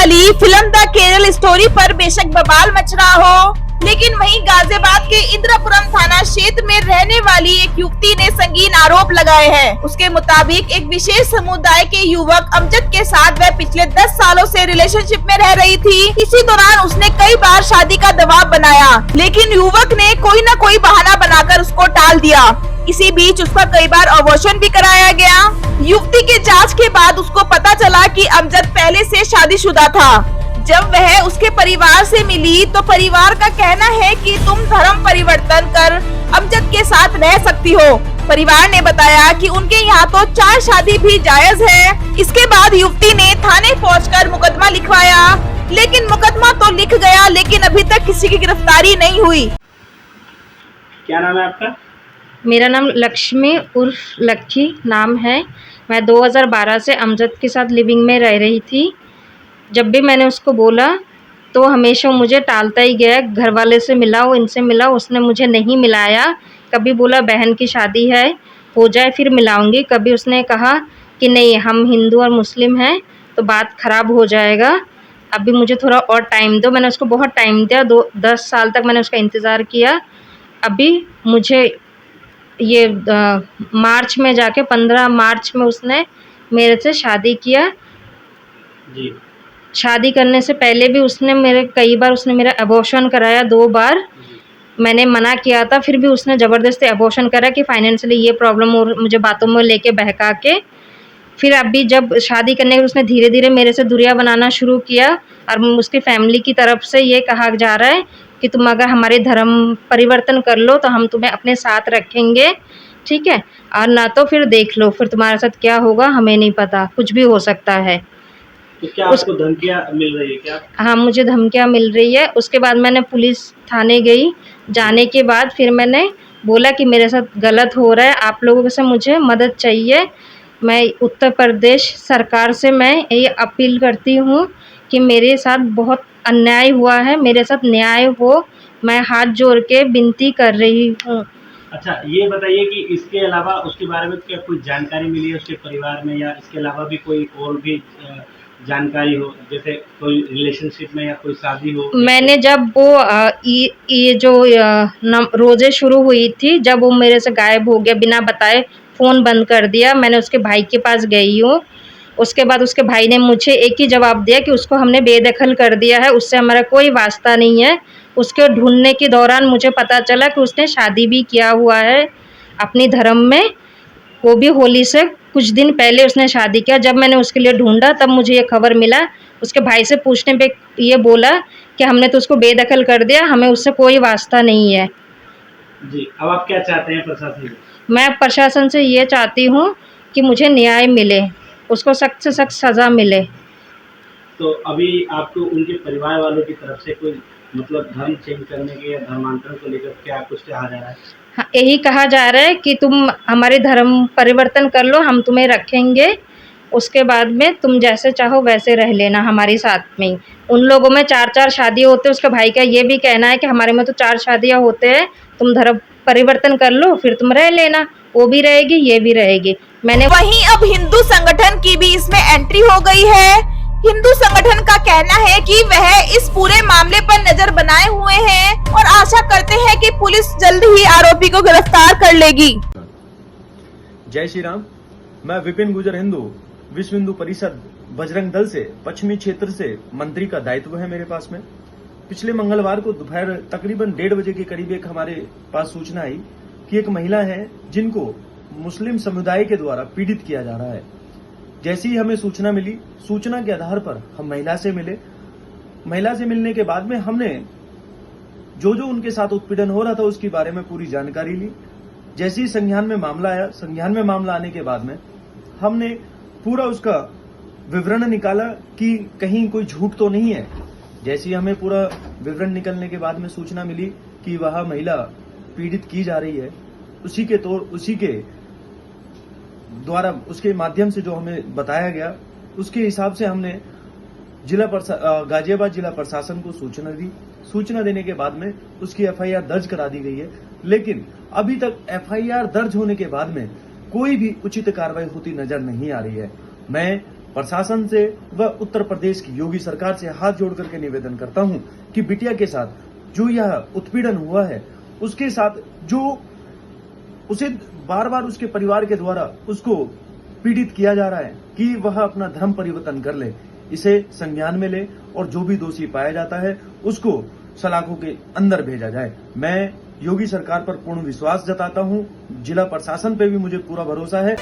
वाली film the Kerala story पर बेशक बवाल मच रहा हो, लेकिन वहीं गाजियाबाद के इंद्रपुरम थाना क्षेत्र में रहने वाली एक युवती ने संगीन आरोप लगाए हैं। उसके मुताबिक एक विशेष समुदाय के युवक अमजद के साथ वह पिछले 10 सालों से रिलेशनशिप में रह रही थी। इसी दौरान उसने कई बार शादी का दबाव बनाया, लेकिन युवक ने कोई न कोई बहाना बनाकर उसको टाल दिया। इसी बीच उसका कई बार अबॉर्शन भी कराया गया। युवती के जांच के बाद उसको पता चला कि अमजद पहले से शादीशुदा था। जब वह उसके परिवार से मिली तो परिवार का कहना है कि तुम धर्म परिवर्तन कर अमजद के साथ रह सकती हो। परिवार ने बताया कि उनके यहाँ तो 4 शादी भी जायज है। इसके बाद युवती ने थाने पहुंचकर मुकदमा लिखवाया, लेकिन मुकदमा तो लिख गया, लेकिन अभी तक किसी की गिरफ्तारी नहीं हुई। क्या नाम है आपका? मेरा नाम लक्ष्मी उर्फ लक्की नाम है। मैं 2012 से अमजद के साथ लिविंग में रह रही थी। जब भी मैंने उसको बोला तो हमेशा मुझे टालता ही गया। घर वाले से मिलाओ, इनसे मिलाओ, उसने मुझे नहीं मिलाया। कभी बोला बहन की शादी है, हो जाए फिर मिलाऊंगी। कभी उसने कहा कि नहीं, हम हिंदू और मुस्लिम हैं तो बात ख़राब हो जाएगा, अभी मुझे थोड़ा और टाइम दो। मैंने उसको बहुत टाइम दिया, 10 साल तक मैंने उसका इंतज़ार किया। अभी मुझे ये मार्च में जाके 15 मार्च में उसने मेरे से शादी किया। जी। शादी करने से पहले भी उसने कई बार मेरा अबॉर्शन कराया, 2 बार। मैंने मना किया था, फिर भी उसने ज़बरदस्ती अबॉर्शन करा कि फाइनेंशियली ये प्रॉब्लम और मुझे बातों में लेके बहका के। फिर अभी जब शादी करने के उसने धीरे धीरे मेरे से दूरियां बनाना शुरू किया और उसकी फैमिली की तरफ से ये कहा जा रहा है कि तुम अगर हमारे धर्म परिवर्तन कर लो तो हम तुम्हें अपने साथ रखेंगे, ठीक है, और ना तो फिर देख लो, फिर तुम्हारे साथ क्या होगा हमें नहीं पता, कुछ भी हो सकता है। तो क्या आपको धमकियां मिल रही है क्या? हाँ, मुझे धमकियाँ मिल रही है। उसके बाद मैंने पुलिस थाने गई। जाने के बाद फिर मैंने बोला कि मेरे साथ गलत हो रहा है, आप लोगों से मुझे मदद चाहिए। मैं उत्तर प्रदेश सरकार से मैं ये अपील करती हूँ कि मेरे साथ बहुत अन्याय हुआ है, मेरे साथ न्याय हो। मैं हाथ जोड़ के विनती कर रही हूँ। अच्छा, ये बताइए कि इसके अलावा उसके बारे में क्या कोई जानकारी मिली है उसके परिवार में, या इसके अलावा भी कोई और भी जानकारी हो, जैसे कोई रिलेशनशिप में या कोई शादी हो? मैंने जब वो ये जो रोज़े शुरू हुई थी, जब वो मेरे से गायब हो गया बिना बताए, फ़ोन बंद कर दिया, मैंने उसके भाई के पास गई हूँ। उसके बाद उसके भाई ने मुझे एक ही जवाब दिया कि उसको हमने बेदखल कर दिया है, उससे हमारा कोई वास्ता नहीं है। उसके ढूंढने के दौरान मुझे पता चला कि उसने शादी भी किया हुआ है अपनी धर्म में, वो भी होली से कुछ दिन पहले उसने शादी किया। जब मैंने उसके लिए ढूंढा तब मुझे ये खबर मिला। उसके भाई से पूछने पे ये बोला कि हमने तो उसको बेदखल कर दिया, हमें उससे कोई वास्ता नहीं है। जी, अब आप क्या चाहते हैं प्रशासन से? मैं प्रशासन से ये चाहती हूँ कि मुझे न्याय मिले, उसको सख्त से सख्त सज़ा मिले। तो अभी आपको उनके परिवार वालों की तरफ से कोई मतलब धर्म चेंज करने के या धर्मांतरण को लेकर क्या कुछ कहा जा रहा है? हाँ, यही कहा जा रहा है कि तुम हमारे धर्म परिवर्तन कर लो, हम तुम्हें रखेंगे, उसके बाद में तुम जैसे चाहो वैसे रह लेना हमारे साथ में ही। उन लोगों में 4-4 शादी होते हैं। उसके भाई का ये भी कहना है कि हमारे में तो 4 शादियाँ होते हैं, तुम धर्म परिवर्तन कर लो, फिर तुम रह लेना, वो भी रहेगी ये भी रहेगी। वहीं अब हिंदू संगठन की भी इसमें एंट्री हो गई है। हिंदू संगठन का कहना है कि वह इस पूरे मामले पर नजर बनाए हुए हैं और आशा करते हैं कि पुलिस जल्द ही आरोपी को गिरफ्तार कर लेगी। जय श्री राम। मैं विपिन गुजर हिंदू विश्व हिंदू परिषद बजरंग दल से पश्चिमी क्षेत्र से मंत्री का दायित्व है मेरे पास में। पिछले मंगलवार को दोपहर तकरीबन 1:30 बजे के करीब एक हमारे पास सूचना आई कि एक महिला है जिनको मुस्लिम समुदाय के द्वारा पीड़ित किया जा रहा है। जैसी ही हमें सूचना मिली, सूचना के आधार पर हम महिला से मिले। महिला से मिलने के बाद में हमने जो उनके साथ उत्पीड़न हो रहा था उसके बारे में पूरी जानकारी ली। जैसे ही संज्ञान में मामला आया, संज्ञान में मामला आने के बाद में हमने पूरा उसका विवरण निकाला कि कहीं कोई झूठ तो नहीं है। जैसे ही हमें पूरा विवरण निकलने के बाद में सूचना मिली कि वह महिला पीड़ित की जा रही है, उसी के द्वारा उसके माध्यम से जो हमें बताया गया, उसके हिसाब से हमने गाजियाबाद जिला प्रशासन को सूचना दी। सूचना देने के बाद में उसकी एफआईआर दर्ज करा दी गई है, लेकिन अभी तक एफआईआर दर्ज होने के बाद में कोई भी उचित कार्रवाई होती नजर नहीं आ रही है। मैं प्रशासन से व उत्तर प्रदेश की योगी सरकार से हाथ जोड़ करके निवेदन करता हूं कि बिटिया के साथ जो यह उत्पीड़न हुआ है, उसके साथ जो उसे बार बार उसके परिवार के द्वारा उसको पीड़ित किया जा रहा है कि वह अपना धर्म परिवर्तन कर ले, इसे संज्ञान में ले और जो भी दोषी पाया जाता है उसको सलाखों के अंदर भेजा जाए। मैं योगी सरकार पर पूर्ण विश्वास जताता हूं, जिला प्रशासन पे भी मुझे पूरा भरोसा है।